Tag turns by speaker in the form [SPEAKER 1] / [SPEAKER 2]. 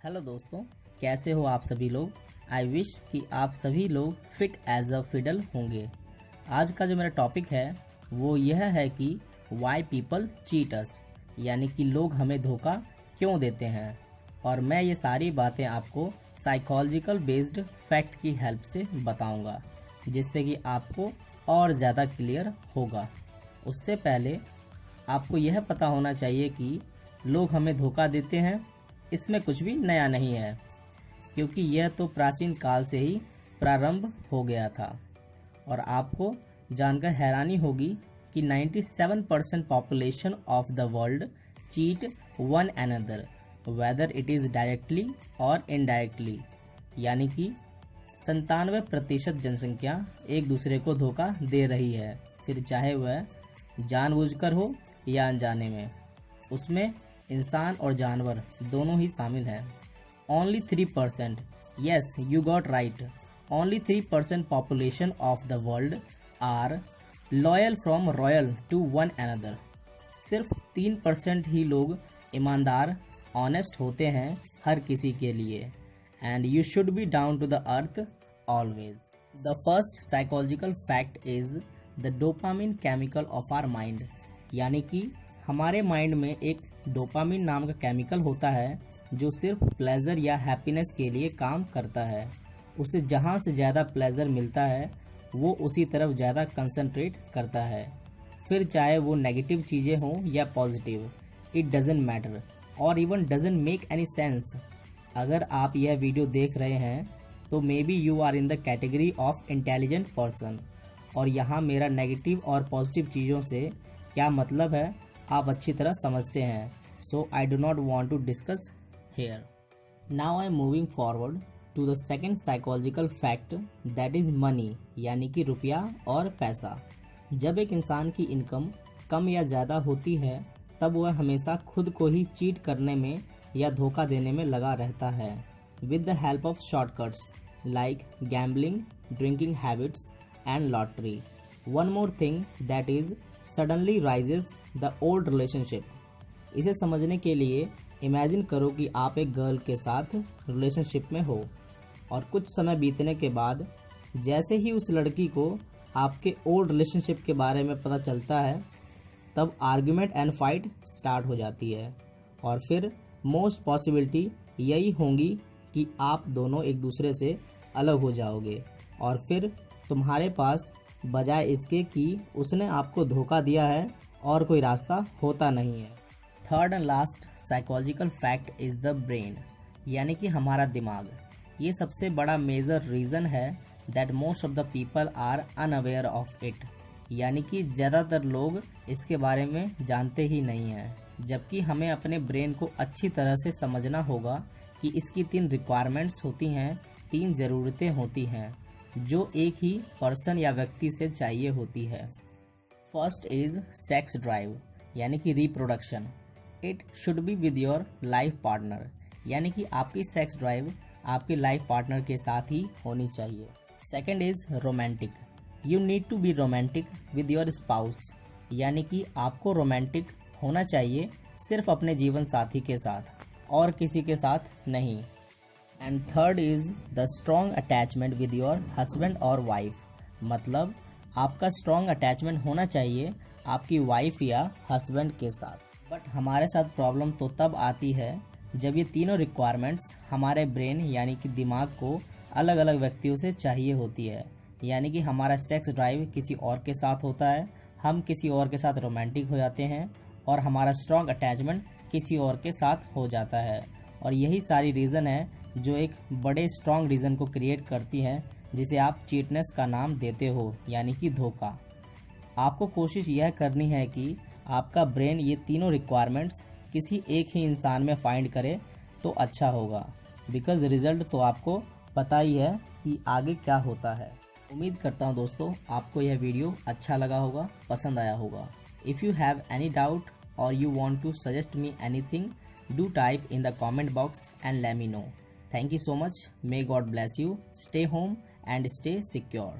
[SPEAKER 1] Hello दोस्तों, कैसे हो आप सभी लोग। आई विश कि आप सभी लोग फिट एज अ फिडल होंगे। आज का जो मेरा टॉपिक है वो यह है कि वाई पीपल चीट अस, यानी कि लोग हमें धोखा क्यों देते हैं। और मैं ये सारी बातें आपको साइकोलॉजिकल बेस्ड फैक्ट की हेल्प से बताऊंगा, जिससे कि आपको और ज़्यादा क्लियर होगा। उससे पहले आपको यह पता होना चाहिए कि लोग हमें धोखा देते हैं, इसमें कुछ भी नया नहीं है, क्योंकि यह तो प्राचीन काल से ही प्रारंभ हो गया था। और आपको जानकर हैरानी होगी कि 97% population of the world cheat one another, whether it is directly और इनडायरेक्टली, यानी कि 97% जनसंख्या एक दूसरे को धोखा दे रही है, फिर चाहे वह जानबूझकर हो या अनजाने में। उसमें इंसान और जानवर दोनों ही शामिल हैं। Only 3%, yes you got right, only 3% population of the world are loyal from royal to one another. सिर्फ 3% ही लोग ईमानदार ऑनेस्ट होते हैं हर किसी के लिए। And you should be down to the earth always. The first psychological fact is the dopamine chemical of our mind, यानी कि हमारे माइंड में एक डोपामिन नाम का केमिकल होता है जो सिर्फ प्लेजर या हैप्पीनेस के लिए काम करता है। उसे जहाँ से ज़्यादा प्लेजर मिलता है वो उसी तरफ ज़्यादा कंसंट्रेट करता है, फिर चाहे वो नेगेटिव चीज़ें हों या पॉजिटिव, इट डजेंट मैटर और even doesn't make any sense. अगर आप यह वीडियो देख रहे हैं तो maybe you are in the category of intelligent person. और यहाँ मेरा नेगेटिव और पॉजिटिव चीज़ों से क्या मतलब है आप अच्छी तरह समझते हैं, so I do not want to discuss here. Now I am moving forward to the second psychological fact, that is money, यानी कि रुपया और पैसा। जब एक इंसान की इनकम कम या ज़्यादा होती है तब वह हमेशा खुद को ही चीट करने में या धोखा देने में लगा रहता है, with the help of shortcuts like gambling, drinking habits and lottery. One more thing that is suddenly rises the old relationship. इसे समझने के लिए इमेजिन करो कि आप एक गर्ल के साथ रिलेशनशिप में हो और कुछ समय बीतने के बाद जैसे ही उस लड़की को आपके ओल्ड रिलेशनशिप के बारे में पता चलता है तब आर्ग्यूमेंट एंड फाइट स्टार्ट हो जाती है। और फिर मोस्ट पॉसिबिलिटी यही होंगी कि आप दोनों एक दूसरे से अलग हो जाओगे और फिर तुम्हारे पास बजाय इसके कि उसने आपको धोखा दिया है और कोई रास्ता होता नहीं है। Third and last psychological fact is the brain, यानी कि हमारा दिमाग। ये सबसे बड़ा मेजर रीज़न है that most of the people are unaware of it, यानी कि ज़्यादातर लोग इसके बारे में जानते ही नहीं हैं। जबकि हमें अपने ब्रेन को अच्छी तरह से समझना होगा कि इसकी 3 रिक्वायरमेंट्स होती हैं, 3 ज़रूरतें होती हैं जो एक ही पर्सन या व्यक्ति से चाहिए होती है। फर्स्ट इज सेक्स ड्राइव, यानी कि reproduction. It should be with your life partner, यानी कि आपकी सेक्स ड्राइव आपके लाइफ पार्टनर के साथ ही होनी चाहिए। Second is romantic, you need to be romantic with your spouse, यानी कि आपको रोमांटिक होना चाहिए सिर्फ अपने जीवन साथी के साथ और किसी के साथ नहीं। And third is the strong attachment with your husband और वाइफ, मतलब आपका स्ट्रॉन्ग अटैचमेंट होना चाहिए आपकी वाइफ या हस्बैंड के साथ। बट हमारे साथ प्रॉब्लम तो तब आती है जब ये तीनों रिक्वायरमेंट्स हमारे ब्रेन यानी कि दिमाग को अलग अलग व्यक्तियों से चाहिए होती है। यानी कि हमारा सेक्स ड्राइव किसी और के साथ होता है, हम किसी और के साथ रोमांटिक हो जाते हैं और हमारा स्ट्रॉन्ग अटैचमेंट किसी और के साथ हो जाता है। और यही सारी रीज़न है जो एक बड़े स्ट्रॉन्ग रीज़न को क्रिएट करती है जिसे आप चीटनेस का नाम देते हो, यानी कि धोखा। आपको कोशिश यह करनी है कि आपका ब्रेन ये तीनों रिक्वायरमेंट्स किसी एक ही इंसान में फाइंड करे तो अच्छा होगा, बिकॉज रिजल्ट तो आपको पता ही है कि आगे क्या होता है। उम्मीद करता हूँ दोस्तों आपको यह वीडियो अच्छा लगा होगा, पसंद आया होगा। If you have any doubt और you want to suggest me anything, do type in the comment box and let me know. Thank you so much. May God bless you. Stay home and stay secure.